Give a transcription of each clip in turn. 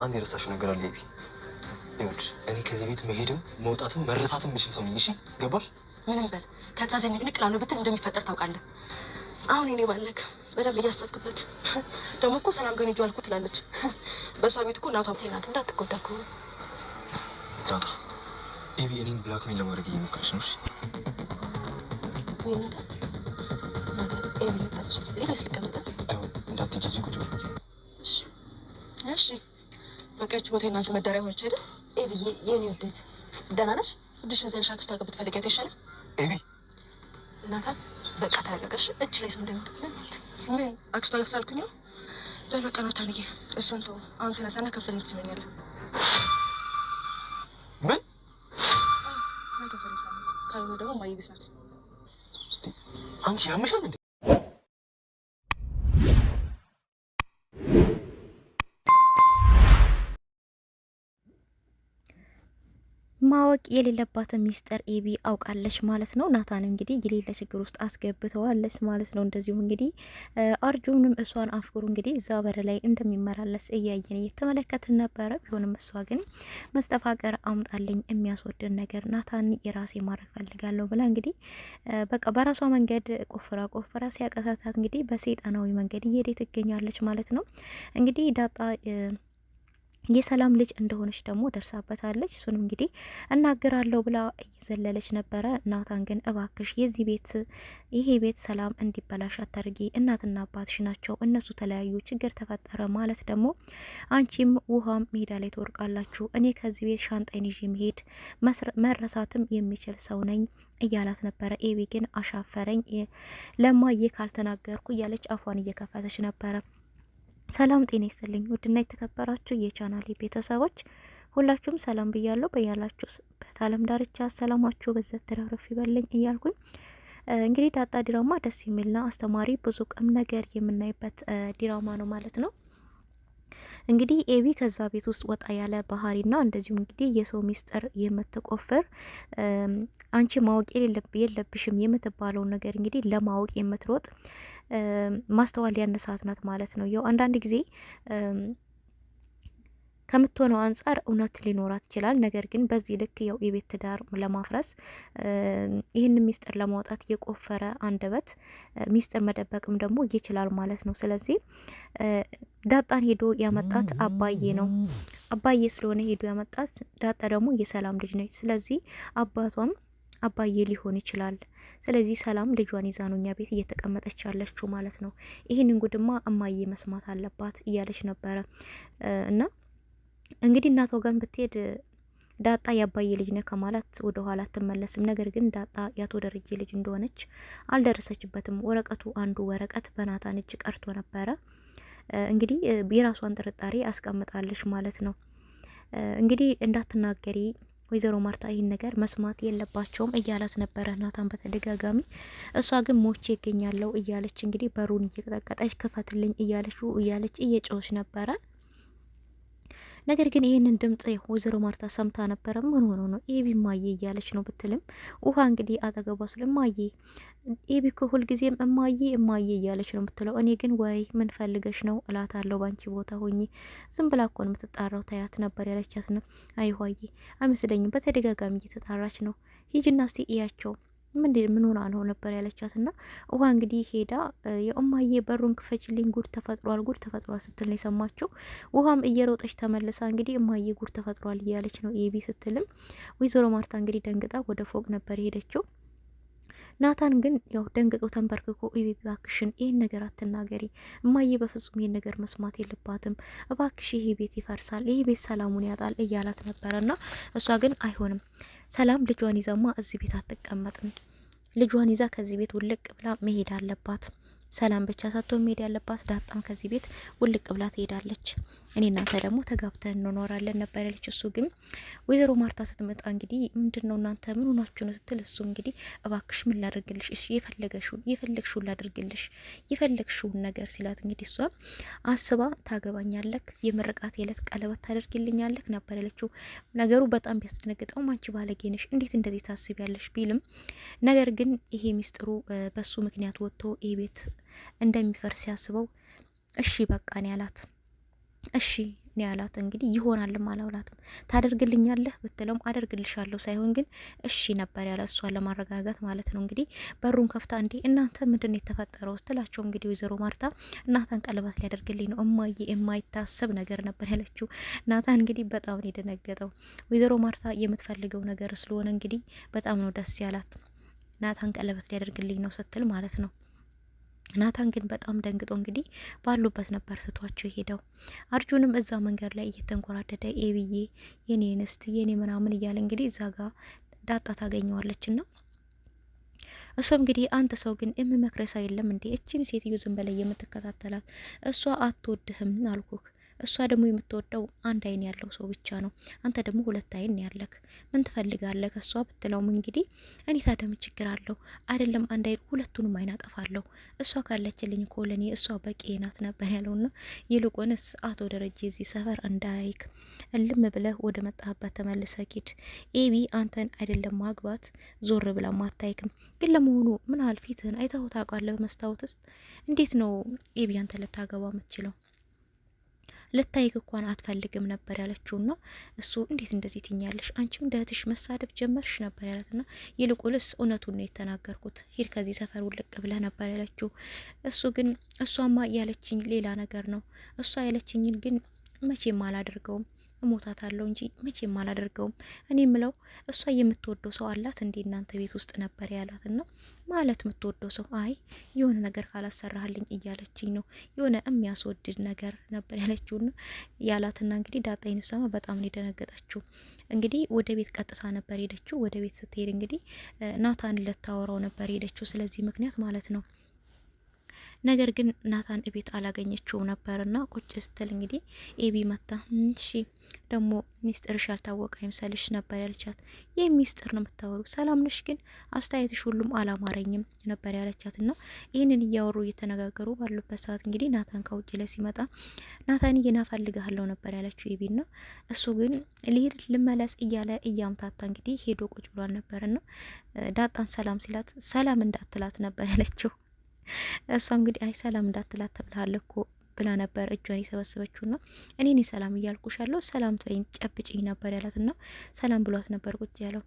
አንድ የረሳሽው ነገር አለ ኤቢ። ይኸውልሽ እኔ ከዚህ ቤት መሄድም መውጣትም መረሳትም የምችል ሰው ነኝ። እሺ ገባሽ? ምንም በል ከታዘኝ ንቅንቅ ላሉ ብትል እንደሚፈጠር ታውቃለህ። አሁን እኔ ባለክ በደንብ እያሰብክበት ደግሞ እኮ ሰላም ገን ይጇል እኮ ትላለች። በእሷ ቤት እኮ እናቷ ናት። እንዳትጎዳ እኮ ዳጣ። ኤቢ እኔን ብላክሜል ለማድረግ እየሞከረች ነው። እሺ ናታ ኤቢ መጣች። ሌሎች ሊቀመጠ አይሆን እንዳትሄጂ እዚህ ቁጭ በይ። እሺ እሺ በቃ ይህች ቦታ የእናንተ መዳሪያ ሆነች አይደል? ኤቢዬ የኔ ውዴት ደህና ነሽ? ውድሽን ዘንሻ ክስቷ ጋር ብትፈልጊያት ይሻላል። ኤቢ ናታን በቃ ተረጋጋሽ። እጅ ላይ ሰው እንደምትብለን ስ ምን አክስቷ ጋር ስላልኩኝ ነው። በበቃ ናታንዬ እሱን ተው። አሁን ተነሳና ከፍለኝ ትስመኛለህ። ምን ናቶ ፈሪሳ ካልሆነ ደግሞ ማየብስ ናት። አንቺ ያምሻል እንዴ? ማወቅ የሌለባትን ሚስጥር ኤቢ አውቃለች ማለት ነው። ናታን እንግዲህ የሌለ ችግር ውስጥ አስገብተዋለች ማለት ነው። እንደዚሁ እንግዲህ አርጁንም እሷን አፍቅሩ እንግዲህ እዛ በር ላይ እንደሚመላለስ እያየን እየተመለከትን ነበረ። ቢሆንም እሷ ግን መስተፋቀር አምጣልኝ የሚያስወድን ነገር ናታን የራሴ ማድረግ ፈልጋለሁ ብላ እንግዲህ በቃ በራሷ መንገድ ቆፍራ ሲያቀሳታት እንግዲህ በሰይጣናዊ መንገድ እየሄደ ትገኛለች ማለት ነው። እንግዲህ ዳጣ የሰላም ልጅ እንደሆነች ደግሞ ደርሳበታለች። እሱንም እንግዲህ እናገራለሁ ብላ እየዘለለች ነበረ። ናታን ግን እባክሽ ይሄ ቤት ሰላም እንዲበላሽ አታርጊ፣ እናትና አባትሽ ናቸው፣ እነሱ ተለያዩ፣ ችግር ተፈጠረ ማለት ደግሞ አንቺም ውሃም ሜዳ ላይ ትወርቃላችሁ። እኔ ከዚህ ቤት ሻንጣይን ይዤ መሄድ መረሳትም የሚችል ሰው ነኝ እያላት ነበረ። ኤቢ ግን አሻፈረኝ ለማዬ ካልተናገርኩ እያለች አፏን እየከፈተች ነበረ። ሰላም ጤና ይስጥልኝ ውድና የተከበራችሁ የቻናሌ ቤተሰቦች ሁላችሁም ሰላም ብያለሁ። በያላችሁበት ዓለም ዳርቻ ሰላማችሁ በዘት ተረፍረፍ ይበልኝ እያልኩኝ እንግዲህ ዳጣ ዲራማ ደስ የሚልና አስተማሪ ብዙ ቁም ነገር የምናይበት ዲራማ ነው ማለት ነው። እንግዲህ ኤቢ ከዛ ቤት ውስጥ ወጣ ያለ ባህሪና እንደዚሁም እንግዲህ የሰው ሚስጥር የምትቆፍር አንቺ ማወቅ የለብሽም የምትባለውን ነገር እንግዲህ ለማወቅ የምትሮጥ ማስተዋል ያነሳት ናት ማለት ነው። ያው አንዳንድ ጊዜ ከምትሆነው አንጻር እውነት ሊኖራት ይችላል። ነገር ግን በዚህ ልክ ያው የቤት ትዳር ለማፍረስ ይህን ሚስጥር ለማውጣት የቆፈረ አንደበት ሚስጥር መደበቅም ደግሞ ይችላል ማለት ነው። ስለዚህ ዳጣን ሄዶ ያመጣት አባዬ ነው። አባዬ ስለሆነ ሄዶ ያመጣት ዳጣ ደግሞ የሰላም ልጅ ነች። ስለዚህ አባቷም አባዬ ሊሆን ይችላል። ስለዚህ ሰላም ልጇን ይዛ ነው እኛ ቤት እየተቀመጠች ያለችው ማለት ነው። ይህንን ጉድማ እማዬ መስማት አለባት እያለች ነበረ እና እንግዲህ እናቷ ጋር ብትሄድ ዳጣ የአባዬ ልጅ ነህ ከማለት ወደ ኋላ አትመለስም። ነገር ግን ዳጣ ያቶ ደረጀ ልጅ እንደሆነች አልደረሰችበትም። ወረቀቱ አንዱ ወረቀት በናታን እጅ ቀርቶ ነበረ። እንግዲህ የራሷን ጥርጣሬ አስቀምጣለች ማለት ነው። እንግዲህ እንዳትናገሪ ወይዘሮ ማርታ ይህን ነገር መስማት የለባቸውም እያላት ነበረ ናታን በተደጋጋሚ። እሷ ግን ሞቼ ይገኛለሁ እያለች እንግዲህ በሩን እየቀጠቀጠች ክፈትልኝ እያለች እየጮች ነበረ። ነገር ግን ይህንን ድምጽ ወይዘሮ ማርታ ሰምታ ነበረ። ምን ሆኖ ነው ኤቢ ማዬ እያለች ነው ብትልም ውሃ እንግዲህ አጠገቧ ስለ ማዬ ኤቢ እኮ ሁልጊዜም እማዬ እያለች ነው የምትለው። እኔ ግን ወይ ምን ፈልገሽ ነው እላታለሁ ባንቺ ቦታ ሆኜ ዝም ብላ እኮ ነው የምትጣራው ታያት ነበር ያለቻት ነው። አይ ሆዬ አይመስለኝም በተደጋጋሚ እየተጣራች ነው። ሂጂና እስቲ እያቸው ምን ሆና ነው ነበር ያለቻት እና ውሃ እንግዲህ ሄዳ የእማዬ በሩን ክፈችልኝ ጉድ ተፈጥሯል ስትል ነው የሰማችው። ውሃም እየሮጠች ተመልሳ እንግዲህ እማዬ ጉድ ተፈጥሯል እያለች ነው ኤቢ ስትልም ወይዘሮ ማርታ እንግዲህ ደንግጣ ወደ ፎቅ ነበር የሄደችው። ናታን ግን ያው ደንግጦ ተንበርክኮ ኤቢ እባክሽን ይህን ነገር አትናገሪ፣ እማዬ በፍጹም ይህን ነገር መስማት የለባትም፣ እባክሽ ይሄ ቤት ይፈርሳል፣ ይሄ ቤት ሰላሙን ያጣል እያላት ነበረና እሷ ግን አይሆንም ሰላም ልጇን ይዛማ እዚህ ቤት አትቀመጥም፣ ልጇን ይዛ ከዚህ ቤት ውልቅ ብላ መሄድ አለባት፣ ሰላም ብቻ ሳትሆን መሄድ ያለባት ዳጣም ከዚህ ቤት ውልቅ ብላ ትሄዳለች፣ እኔ እናንተ ደግሞ ተጋብተን እንኖራለን ነበር ያለች። እሱ ግን ወይዘሮ ማርታ ስትመጣ እንግዲህ ምንድነው እናንተ ምን ሆናችሁ ነው ስትል እሱ እንግዲህ እባክሽ ምን ላድርግልሽ፣ እሺ የፈለግሽውን ላድርግልሽ፣ የፈለግሽውን ነገር ሲላት እንግዲህ እሷ አስባ ታገባኛለክ፣ የምርቃት የለት ቀለበት ታደርግልኛለክ ነበር ያለችው። ነገሩ በጣም ቢያስደነግጠው አንቺ ባለጌ ነሽ እንዴት እንደዚህ ታስቢያለሽ ቢልም ነገር ግን ይሄ ሚስጥሩ በሱ ምክንያት ወጥቶ ይሄ ቤት እንደሚፈርስ ያስበው እሺ በቃ ነው ያላት። እሺ ነው ያላት። እንግዲህ ይሆናልም አላውላትም። ታደርግልኛለህ ብትለውም አደርግልሻለሁ ሳይሆን ግን እሺ ነበር ያለ፣ እሷን ለማረጋጋት ማለት ነው። እንግዲህ በሩን ከፍታ እንዴ እናንተ ምንድን ነው የተፈጠረው ስትላቸው እንግዲህ ወይዘሮ ማርታ ናታን ቀለበት ሊያደርግልኝ ነው እማዬ፣ የማይታሰብ ነገር ነበር ያለችው። ናታን እንግዲህ በጣም ነው የደነገጠው። ወይዘሮ ማርታ የምትፈልገው ነገር ስለሆነ እንግዲህ በጣም ነው ደስ ያላት። ናታን ቀለበት ሊያደርግልኝ ነው ስትል ማለት ነው። ናታን ግን በጣም ደንግጦ እንግዲህ ባሉበት ነበር ስቷቸው ሄደው። አርጁንም እዛ መንገድ ላይ እየተንኮራደደ ኤብዬ የኔ ንስት የኔ ምናምን እያለ እንግዲህ እዛ ጋር ዳጣ ታገኘዋለች ና እሷ እንግዲህ አንተ ሰው ግን የምመክረ ሰው የለም እንዴ? እቺን ሴትዮ ዝም በላይ የምትከታተላት እሷ አትወድህም አልኩክ። እሷ ደግሞ የምትወደው አንድ አይን ያለው ሰው ብቻ ነው። አንተ ደግሞ ሁለት አይን ያለክ ምን ትፈልጋለህ? እሷ ብትለውም እንግዲህ እኔ ታዲያ ምን ችግር አለው? አይደለም አንድ አይን ሁለቱንም አይን አጠፋለሁ። እሷ ካለችልኝ እኮ ለኔ እሷ በቂ ናት ነበር ያለውና ይልቁንስ አቶ ደረጀ እዚህ ሰፈር እንዳይክ እልም ብለህ ወደ መጣህበት ተመልሰ ሂድ። ኤቢ አንተን አይደለም ማግባት ዞር ብላ ማታይክም። ግን ለመሆኑ ምን ያህል ፊትህን አይተኸው ታውቃለህ? በመስታወት እንዴት ነው ኤቢ አንተ ልታገባ የምትችለው? ልታይክ እንኳን አትፈልግም ነበር ያለችውና እሱ እንዴት እንደዚህ ትኛለሽ? አንቺም እንደህትሽ መሳደብ ጀመርሽ ነበር ያላትና ይልቁንስ እውነቱን ነው የተናገርኩት፣ ሂድ ከዚህ ሰፈር ውልቅ ብለህ ነበር ያለችው። እሱ ግን እሷማ ያለችኝ ሌላ ነገር ነው። እሷ ያለችኝን ግን መቼም አላደርገውም፣ እሞታታለሁ እንጂ መቼም አላደርገውም። እኔ ምለው እሷ የምትወደው ሰው አላት እንዴ እናንተ ቤት ውስጥ ነበር ያላትና ማለት የምትወደው ሰው አይ የሆነ ነገር ካላሰራህልኝ እያለችኝ ነው፣ የሆነ የሚያስወድድ ነገር ነበር ያለችውና ያላትና እንግዲህ ዳጣይን ሰማ በጣም ነው የደነገጠችው። እንግዲህ ወደ ቤት ቀጥታ ነበር ሄደችው። ወደ ቤት ስትሄድ እንግዲህ ናታን ልታወራው ነበር ሄደችው ስለዚህ ምክንያት ማለት ነው። ነገር ግን ናታን እቤት አላገኘችውም ነበርና ቁጭ ስትል እንግዲህ ኤቢ መታ እሺ ደግሞ ሚስጥርሽ ያልታወቀ አይምሰልሽ ነበር ያለቻት። ይህ ሚስጥር ነው የምታወሩ? ሰላም ነሽ? ግን አስተያየትሽ ሁሉም አላማረኝም ነበር ያለቻትና ይህንን እያወሩ እየተነጋገሩ ባሉበት ሰዓት እንግዲህ ናታን ከውጭ ላይ ሲመጣ ናታን እየናፈልግሃለሁ ነበር ያለችው ኤቢና እሱ ግን ልሂድ ልመለስ እያለ እያምታታ እንግዲህ ሄዶ ቁጭ ብሏል ነበርና ዳጣን ሰላም ሲላት ሰላም እንዳትላት ነበር ያለችው። እሷ እንግዲህ አይ ሰላም እንዳትላት ተብልሃል እኮ ብላ ነበር እጇን የሰበሰበችውና እኔ ሰላም እያልኩሽ ያለው ሰላም ትበይኝ ጨብጭኝ ነበር ያላትና ሰላም ብሏት ነበር ቁጭ ያለው።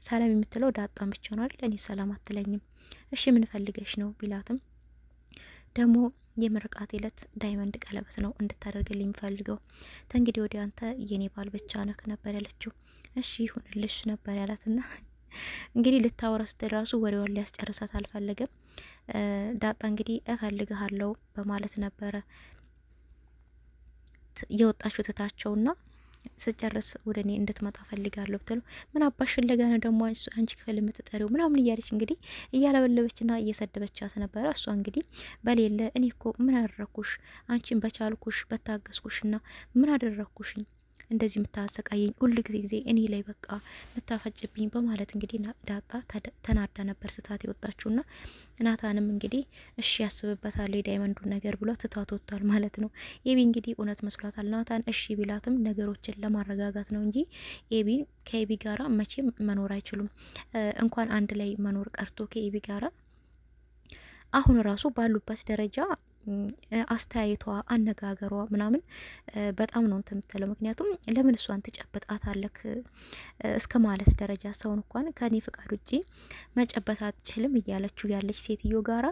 ሰላም የምትለው ዳጣን ብቻ ነው አይደል? እኔ ሰላም አትለኝም። እሺ ምን ፈልገሽ ነው ቢላትም ደግሞ የምርቃት ዕለት ዳይመንድ ቀለበት ነው እንድታደርግልኝ የሚፈልገው። ተንግዲህ ወዲያ አንተ የኔ ባል ብቻ ነክ ነበር ያለችው። እሺ ይሁንልሽ ነበር ያላትና እንግዲህ ልታወራ ስትል ራሱ ወሬዋን ሊያስጨርሳት አልፈለገም። ዳጣ እንግዲህ እፈልግሃለሁ በማለት ነበረ የወጣችው ትታቸውና ስጨርስ ወደ እኔ እንድትመጣ ፈልጋለሁ ብትለው ምን አባሽ ፍለጋ ነው ደግሞ አንቺ ክፍል የምትጠሪው ምናምን እያለች እንግዲህ እያለበለበችና እየሰደበቻት ነበረ። እሷ እንግዲህ በሌለ እኔ እኮ ምን አደረኩሽ? አንቺን በቻልኩሽ በታገስኩሽና ምን አደረኩሽኝ እንደዚህ የምታሰቃየኝ ሁል ጊዜ እኔ ላይ በቃ ምታፈጭብኝ በማለት እንግዲህ ዳጣ ተናዳ ነበር ስታት የወጣችውና ናታንም እንግዲህ እሺ ያስብበታል የዳይመንዱን ነገር ብሎ ትታት ወጥቷል ማለት ነው። ኤቢ እንግዲህ እውነት መስሏታል። ናታን እሺ ቢላትም ነገሮችን ለማረጋጋት ነው እንጂ ኤቢን ከኤቢ ጋራ መቼም መኖር አይችሉም። እንኳን አንድ ላይ መኖር ቀርቶ ከኤቢ ጋራ አሁን ራሱ ባሉበት ደረጃ አስተያየቷ አነጋገሯ ምናምን በጣም ነው እንትን የምትለው። ምክንያቱም ለምን እሷን ትጨብጣት አለክ እስከ ማለት ደረጃ ሰውን እንኳን ከኔ ፍቃድ ውጪ መጨበጥ አትችልም እያለችው ያለች ሴትዮ ጋራ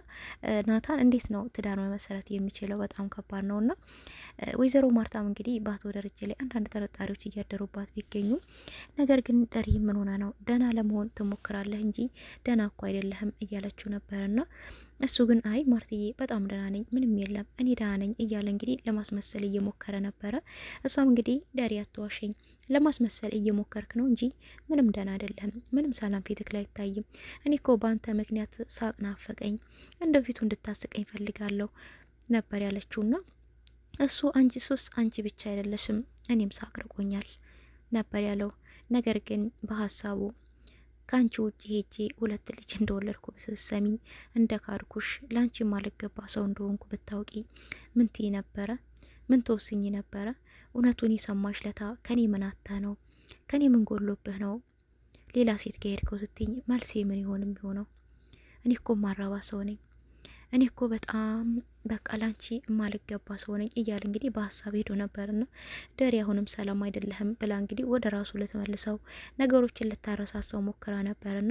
ናታን እንዴት ነው ትዳር መመሰረት የሚችለው? በጣም ከባድ ነውና ወይዘሮ ማርታም እንግዲህ በአቶ ደረጀ ላይ አንዳንድ ጥርጣሬዎች እያደሩባት ቢገኙ ነገር ግን ደሪ ምን ሆነ ነው ደህና ለመሆን ትሞክራለህ እንጂ ደህና እኮ አይደለህም እያለችው ነበርና እሱ ግን አይ ማርትዬ በጣም ደህና ነኝ፣ ምንም የለም እኔ ደህና ነኝ እያለ እንግዲህ ለማስመሰል እየሞከረ ነበረ። እሷም እንግዲህ ዳሪ አትዋሸኝ፣ ለማስመሰል እየሞከርክ ነው እንጂ ምንም ደህና አይደለም፣ ምንም ሰላም ፊትክ ላይ አይታይም። እኔ እኮ በአንተ ምክንያት ሳቅ ናፈቀኝ፣ እንደ ፊቱ እንድታስቀኝ ፈልጋለሁ ነበር ያለችውና እሱ አንቺ ሱስ አንቺ ብቻ አይደለሽም እኔም ሳቅ ርቆኛል ነበር ያለው። ነገር ግን በሀሳቡ ከአንቺ ውጭ ሄጄ ሁለት ልጅ እንደወለድኩ ብትሰሚ እንደ ካድኩሽ ለአንቺ ማልገባ ሰው እንደሆንኩ ብታውቂ ምን ትይ ነበረ? ምን ተወስኝ ነበረ? እውነቱን የሰማሽ ለታ ከኔ ምን አጥተህ ነው? ከኔ ምን ጎሎብህ ነው ሌላ ሴት ጋር ሄድከው ስትኝ መልሴ ምን ይሆን የሚሆነው? እኔ እኮ ማራባ ሰው ነኝ። እኔ እኮ በጣም በቃ ላንቺ የማልገባ ሰው ነኝ እያለ እንግዲህ በሀሳብ ሄዶ ነበርና ደሬ አሁንም ሰላም አይደለህም ብላ እንግዲህ ወደ ራሱ ልትመልሰው ነገሮችን ልታረሳሰው ሞክራ ነበርና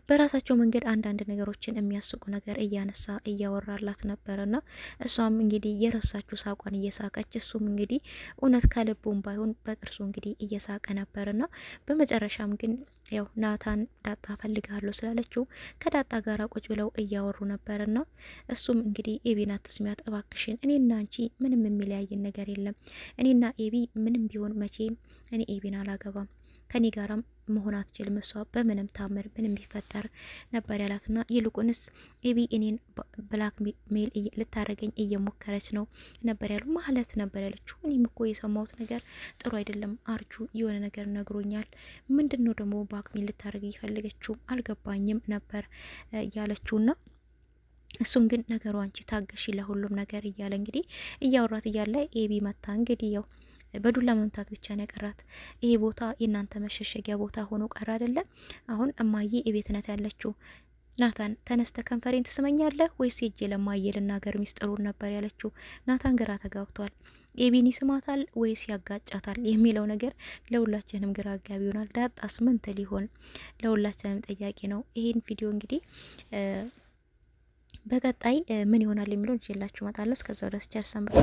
በራሳቸው መንገድ አንዳንድ ነገሮችን የሚያስቁ ነገር እያነሳ እያወራላት ነበርና እሷም እንግዲህ የረሳችው ሳቋን እየሳቀች እሱም እንግዲህ እውነት ከልቡም ባይሆን በጥርሱ እንግዲህ እየሳቀ ነበርና በመጨረሻም ግን ያው ናታን ዳጣ ፈልጋለሁ ስላለችው ከዳጣ ጋር ቁጭ ብለው እያወሩ ነበርና እሱም እንግዲህ ኤቢን አትስሚያት እባክሽን፣ እኔና አንቺ ምንም የሚለያየን ነገር የለም። እኔና ኤቢ ምንም ቢሆን መቼም እኔ ኤቢን አላገባም ከኔ ጋራም መሆን አትችልም እሷ በምንም ታምር ምንም ቢፈጠር ነበር ያላትና ይልቁንስ ኤቢ እኔን ብላክ ሜል ልታረገኝ እየሞከረች ነው ነበር ያሉ ማለት ነበር ያለችው። እኔም እኮ የሰማሁት ነገር ጥሩ አይደለም አርጁ የሆነ ነገር ነግሮኛል። ምንድነው ደግሞ ብላክ ሜል ልታረገኝ የፈለገችው አልገባኝም ነበር ያለችውና እሱም ግን ነገሩ አንቺ ታገሺ ለሁሉም ነገር እያለ እንግዲህ እያወራት እያለ ኤቢ መታ እንግዲህ ያው በዱላ መምታት ብቻ ነው ያቀራት። ይሄ ቦታ የእናንተ መሸሸጊያ ቦታ ሆኖ ቀር አይደለም። አሁን እማዬ የቤት ናት ያለችው። ናታን ተነስተ ከንፈሬን ትስመኛለህ ወይስ ሄጄ ለማዬ ልናገር ሚስጥሩን ነበር ያለችው። ናታን ግራ ተጋብቷል። ኤቢን ይስማታል ወይስ ያጋጫታል የሚለው ነገር ለሁላችንም ግራ አጋቢ ይሆናል። ዳጣስ ምን ትል ይሆን? ለሁላችንም ጥያቄ ነው። ይሄን ቪዲዮ እንግዲህ በቀጣይ ምን ይሆናል የሚለውን ይዤላችሁ እመጣለሁ። እስከዛው ድረስ ቸር ሰንብቱ።